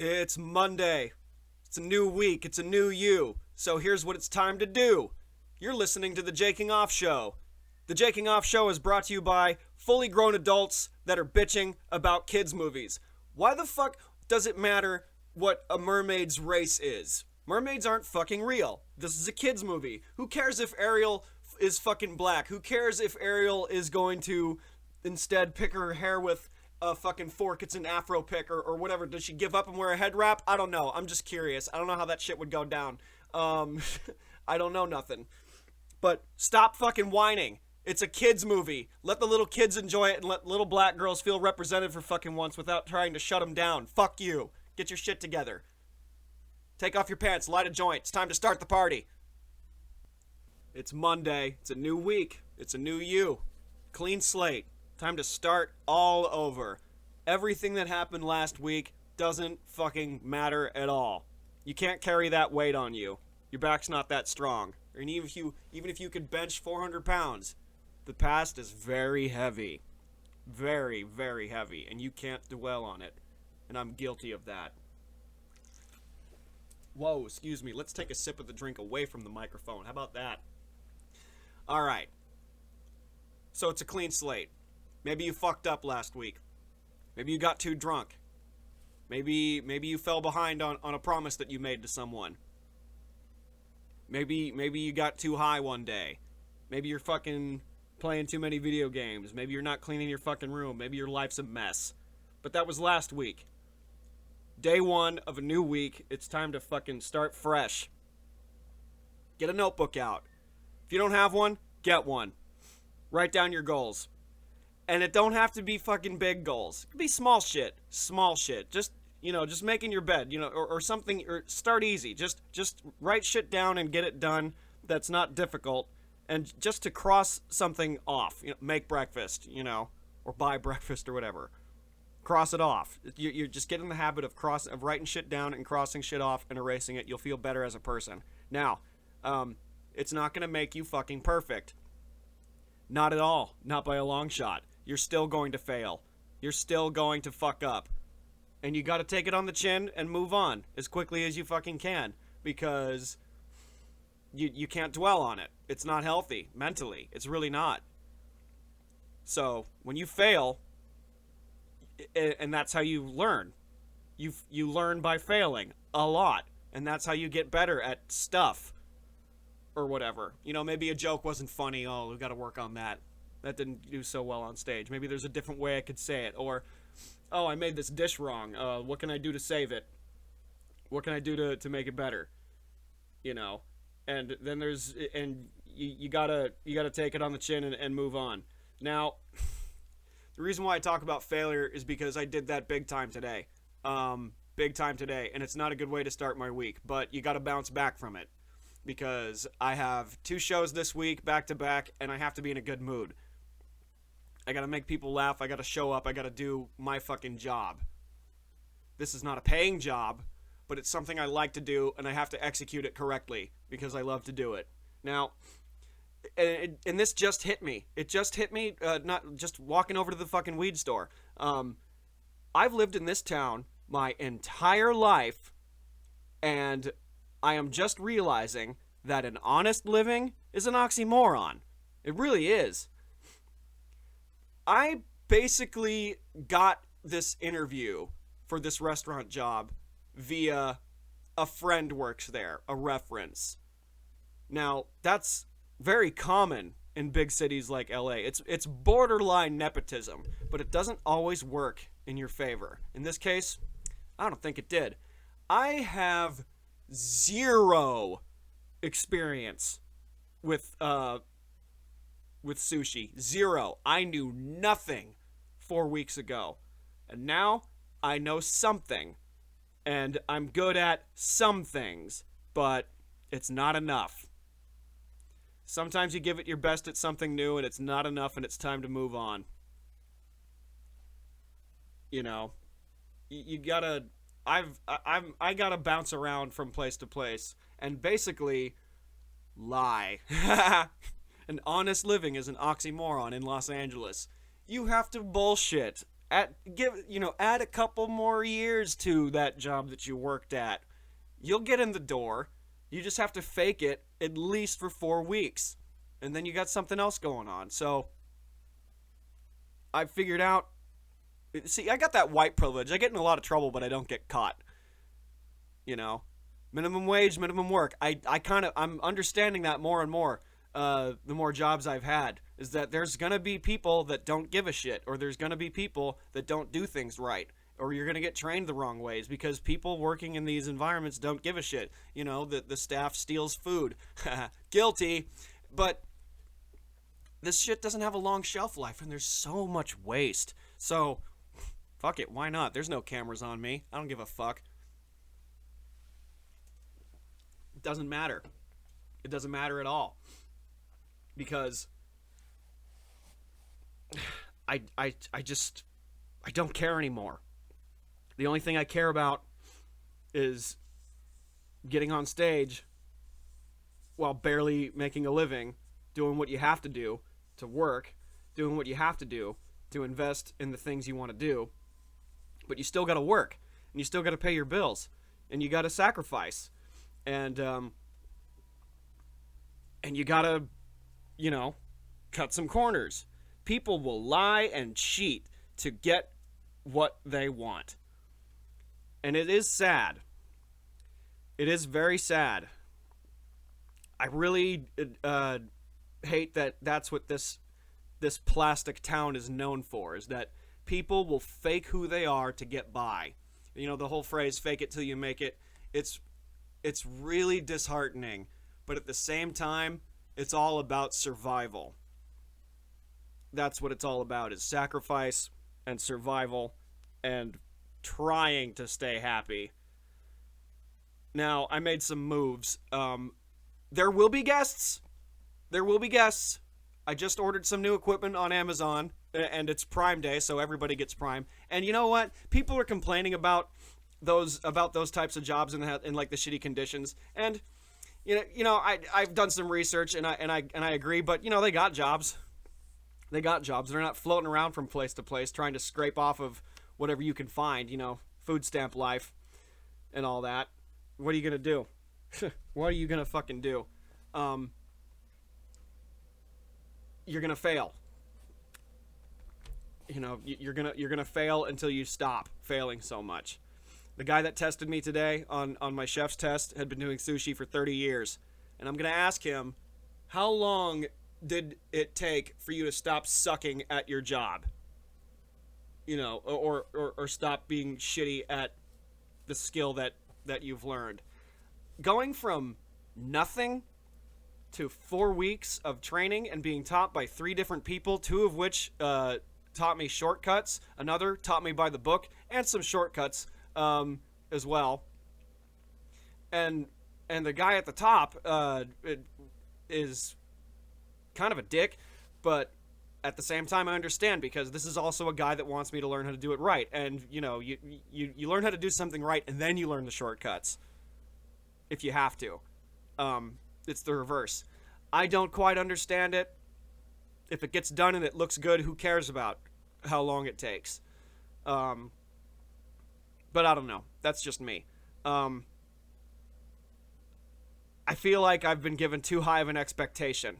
It's Monday. It's a new week. It's a new you. So here's what it's time to do. You're listening to The Jaking Off Show. The Jaking Off Show is brought to you by fully grown adults that are bitching about kids' movies. Why the fuck does it matter what a mermaid's race is? Mermaids aren't fucking real. This is a kids' movie. Who cares if Ariel is fucking black? Who cares if Ariel is going to instead pick her hair with a fucking fork? It's an afro pick or whatever. Does she give up and wear a head wrap? I don't know. I'm just curious. I don't know how that shit would go down. I don't know nothing. But stop fucking whining. It's a kids movie. Let the little kids enjoy it and let little black girls feel represented for fucking once without trying to shut them down. Fuck you. Get your shit together. Take off your pants, light a joint. It's time to start the party. It's Monday. It's a new week. It's a new you. Clean slate. Time to start all over. Everything that happened last week doesn't fucking matter at all. You can't carry that weight on you. Your back's not that strong. And even if you could bench 400 pounds, the past is very heavy. Very, very heavy. And you can't dwell on it. And I'm guilty of that. Whoa, excuse me. Let's take a sip of the drink away from the microphone. How about that? Alright. So it's a clean slate. Maybe you fucked up last week. Maybe you got too drunk. Maybe you fell behind on a promise that you made to someone. Maybe you got too high one day. Maybe you're fucking playing too many video games. Maybe you're not cleaning your fucking room. Maybe your life's a mess. But that was last week. Day one of a new week. It's time to fucking start fresh. Get a notebook out. If you don't have one, get one. Write down your goals. And it don't have to be fucking big goals. It could be small shit. Small shit. Just making your bed, or something, or start easy. Just write shit down and get it done. That's not difficult. And just to cross something off. Make breakfast, or buy breakfast or whatever. Cross it off. You just get in the habit of writing shit down and crossing shit off and erasing it. You'll feel better as a person. Now, it's not going to make you fucking perfect. Not at all. Not by a long shot. You're still going to fail. You're still going to fuck up. And you got to take it on the chin and move on as quickly as you fucking can. Because you can't dwell on it. It's not healthy mentally. It's really not. So, when you fail, and that's how you learn. You learn by failing a lot. And that's how you get better at stuff. Or whatever. Maybe a joke wasn't funny. Oh, we got to work on that. That didn't do so well on stage. Maybe there's a different way I could say it. Or, oh, I made this dish wrong. What can I do to save it? What can I do to make it better? And then you gotta take it on the chin and move on. Now, the reason why I talk about failure is because I did that big time today. Big time today. And it's not a good way to start my week. But you gotta bounce back from it. Because I have 2 shows this week, back to back, and I have to be in a good mood. I gotta make people laugh, I gotta show up, I gotta do my fucking job. This is not a paying job, but it's something I like to do, and I have to execute it correctly, because I love to do it. Now, and this just hit me. It just hit me, not just walking over to the fucking weed store. I've lived in this town my entire life, and I am just realizing that an honest living is an oxymoron. It really is. I basically got this interview for this restaurant job via a friend works there, a reference. Now, that's very common in big cities like LA. It's borderline nepotism, but it doesn't always work in your favor. In this case, I don't think it did. I have zero experience with sushi. Zero. I knew nothing 4 weeks ago. And now I know something. And I'm good at some things, but it's not enough. Sometimes you give it your best at something new and it's not enough and it's time to move on. You gotta I gotta bounce around from place to place and basically lie. An honest living is an oxymoron in Los Angeles. You have to bullshit Add a couple more years to that job that you worked at. You'll get in the door. You just have to fake it at least for 4 weeks. And then you got something else going on. So I figured out, see, I got that white privilege. I get in a lot of trouble, but I don't get caught. Minimum wage, minimum work. I'm understanding that more and more. The more jobs I've had, is that there's gonna be people that don't give a shit, or there's gonna be people that don't do things right, or you're gonna get trained the wrong ways because people working in these environments don't give a shit. The staff steals food. Guilty. But this shit doesn't have a long shelf life, and there's so much waste. So, fuck it, why not? There's no cameras on me. I don't give a fuck. It doesn't matter. It doesn't matter at all. Because I don't care anymore. The only thing I care about is getting on stage while barely making a living, doing what you have to do to work, doing what you have to do to invest in the things you want to do. But you still got to work, and you still got to pay your bills, and you got to sacrifice, and you got to, cut some corners. People will lie and cheat to get what they want. And it is sad. It is very sad. I really hate that that's what this plastic town is known for, is that people will fake who they are to get by. The whole phrase, fake it till you make it, it's really disheartening. But at the same time, it's all about survival. That's what it's all about, is sacrifice and survival and trying to stay happy. Now, I made some moves. There will be guests. There will be guests. I just ordered some new equipment on Amazon, and it's Prime Day, so everybody gets Prime. And you know what? People are complaining about those types of jobs in like the shitty conditions. And I've done some research, and I agree. But they got jobs. They got jobs. They're not floating around from place to place trying to scrape off of whatever you can find. Food stamp life, and all that. What are you gonna do? What are you gonna fucking do? You're gonna fail. You're gonna fail until you stop failing so much. The guy that tested me today on my chef's test had been doing sushi for 30 years. And I'm going to ask him, how long did it take for you to stop sucking at your job? Or stop being shitty at the skill that you've learned. Going from nothing to 4 weeks of training and being taught by 3 different people, 2 of which taught me shortcuts, another taught me by the book, and some shortcuts as well. And the guy at the top is kind of a dick, but at the same time I understand, because this is also a guy that wants me to learn how to do it right. And you learn how to do something right, and then you learn the shortcuts if you have to. It's the reverse. I don't quite understand it. If it gets done and it looks good, who cares about how long it takes? But I don't know. That's just me. I feel like I've been given too high of an expectation.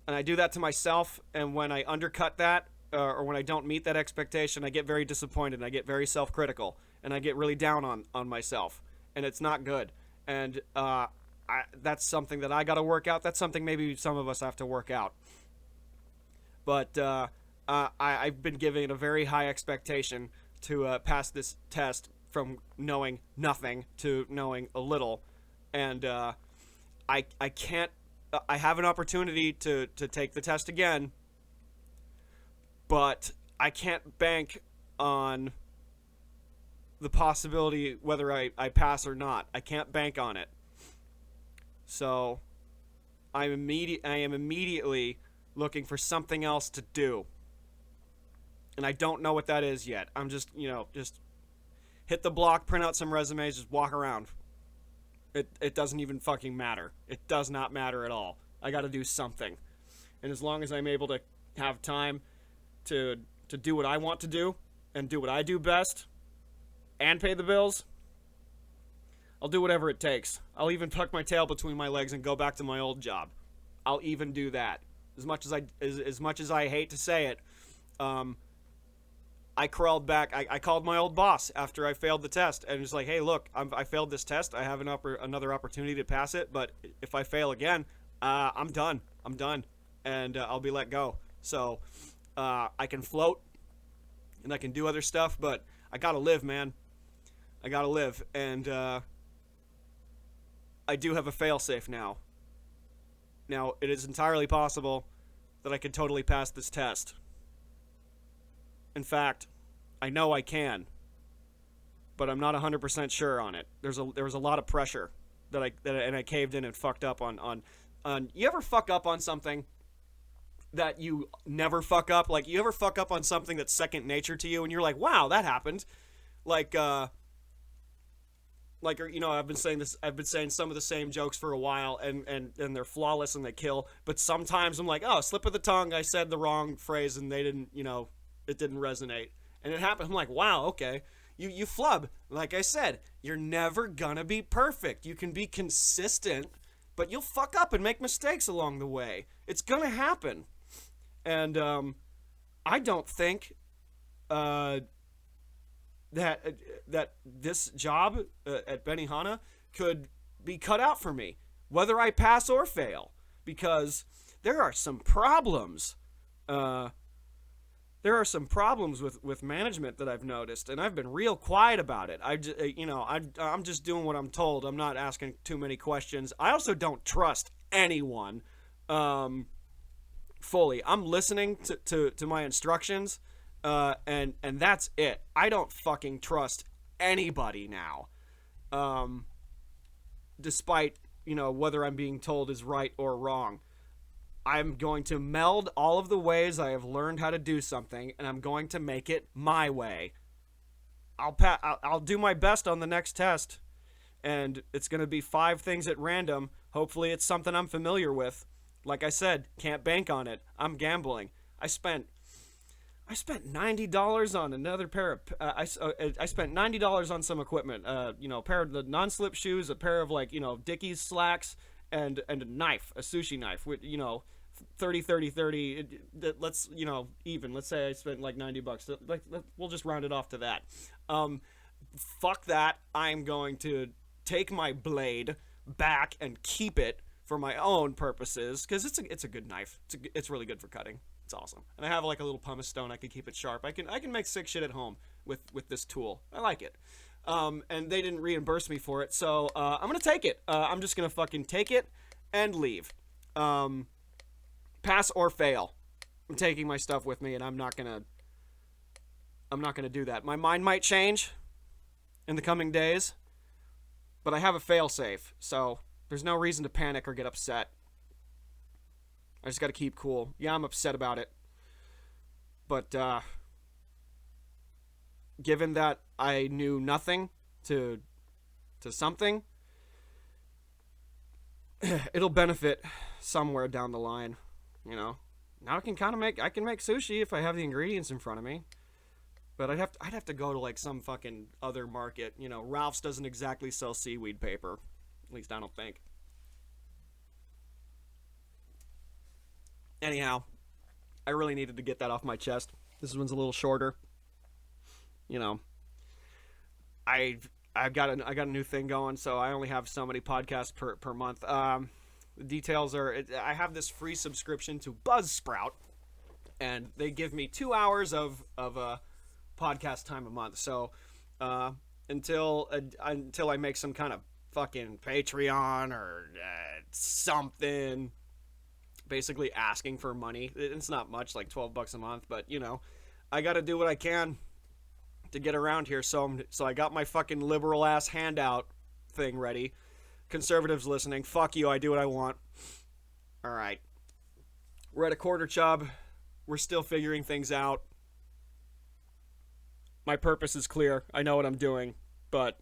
And I do that to myself, and when I undercut that, or when I don't meet that expectation, I get very disappointed, and I get very self-critical, and I get really down on myself. And it's not good. And that's something that I gotta work out. That's something maybe some of us have to work out. But I've been given a very high expectation to pass this test, from knowing nothing to knowing a little. And I can't... I have an opportunity to take the test again, but I can't bank on the possibility whether I pass or not. I can't bank on it. So I am immediately looking for something else to do. And I don't know what that is yet. I'm just hit the block, print out some resumes, just walk around. It doesn't even fucking matter. It does not matter at all. I got to do something. And as long as I'm able to have time to to do what I want to do and do what I do best and pay the bills, I'll do whatever it takes. I'll even tuck my tail between my legs and go back to my old job. I'll even do that. As much as I hate to say it, I crawled back. I called my old boss after I failed the test and was like, hey, look, I failed this test. I have another opportunity to pass it, but if I fail again, I'm done. I'm done, and I'll be let go. So I can float and I can do other stuff, but I gotta live, man. I gotta live, and I do have a failsafe now. Now, it is entirely possible that I could totally pass this test. In fact, I know I can, but I'm not 100% sure on it. There was a lot of pressure that I caved in and fucked up on. You ever fuck up on something that you never fuck up? Like, you ever fuck up on something that's second nature to you, and you're like, wow, that happened. Like, you know, I've been saying some of the same jokes for a while, and they're flawless and they kill. But sometimes I'm like, oh, slip of the tongue, I said the wrong phrase and they didn't, you know, it didn't resonate. And it happened. I'm like, wow, okay. You flub. Like I said, you're never gonna be perfect. You can be consistent, but you'll fuck up and make mistakes along the way. It's gonna happen. And I don't think that this job at Benihana could be cut out for me, whether I pass or fail, because there are some problems. There are some problems with management that I've noticed, and I've been real quiet about it. I'm just doing what I'm told. I'm not asking too many questions. I also don't trust anyone fully. I'm listening to my instructions, and that's it. I don't fucking trust anybody now, despite, you know, whether I'm being told is right or wrong. I'm going to meld all of the ways I have learned how to do something, and I'm going to make it my way. I'll do my best on the next test, and it's going to be 5 things at random. Hopefully it's something I'm familiar with. Like I said, can't bank on it. I'm gambling. I spent $90 on another pair of I spent $90 on some equipment. You know, a pair of the non-slip shoes, a pair of, like, you know, Dickies slacks, and a knife, a sushi knife, with, you know, 30. Let's, you know, even. Let's say I spent like $90. We'll just round it off to that. Fuck that. I'm going to take my blade back and keep it for my own purposes, because it's a good knife. It's really good for cutting. It's awesome. And I have like a little pumice stone. I can keep it sharp. I can make sick shit at home with this tool. I like it. And they didn't reimburse me for it, so I'm gonna take it. I'm just gonna fucking take it and leave. Pass or fail. I'm taking my stuff with me, and I'm not gonna do that. My mind might change in the coming days, but I have a fail-safe, so there's no reason to panic or get upset. I just gotta keep cool. Yeah, I'm upset about it, but given that I knew nothing to something, it'll benefit somewhere down the line, you know. Now I can make sushi if I have the ingredients in front of me. But I'd have to go to like some fucking other market, you know. Ralph's doesn't exactly sell seaweed paper. At least I don't think. Anyhow, I really needed to get that off my chest. This one's a little shorter. You know, I got a new thing going, so I only have so many podcasts per month. The details are, I have this free subscription to Buzzsprout, and they give me 2 hours of podcast time a month. So until I make some kind of fucking Patreon or something, basically asking for money. It's not much, like $12 a month, but you know, I got to do what I can to get around here. So I got my fucking liberal ass handout thing ready. Conservatives listening, fuck you, I do what I want. All right, we're at a quarter chub. We're still figuring things out. My purpose is clear. I know what I'm doing, but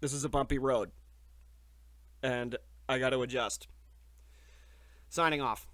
this is a bumpy road, and I got to adjust. Signing off.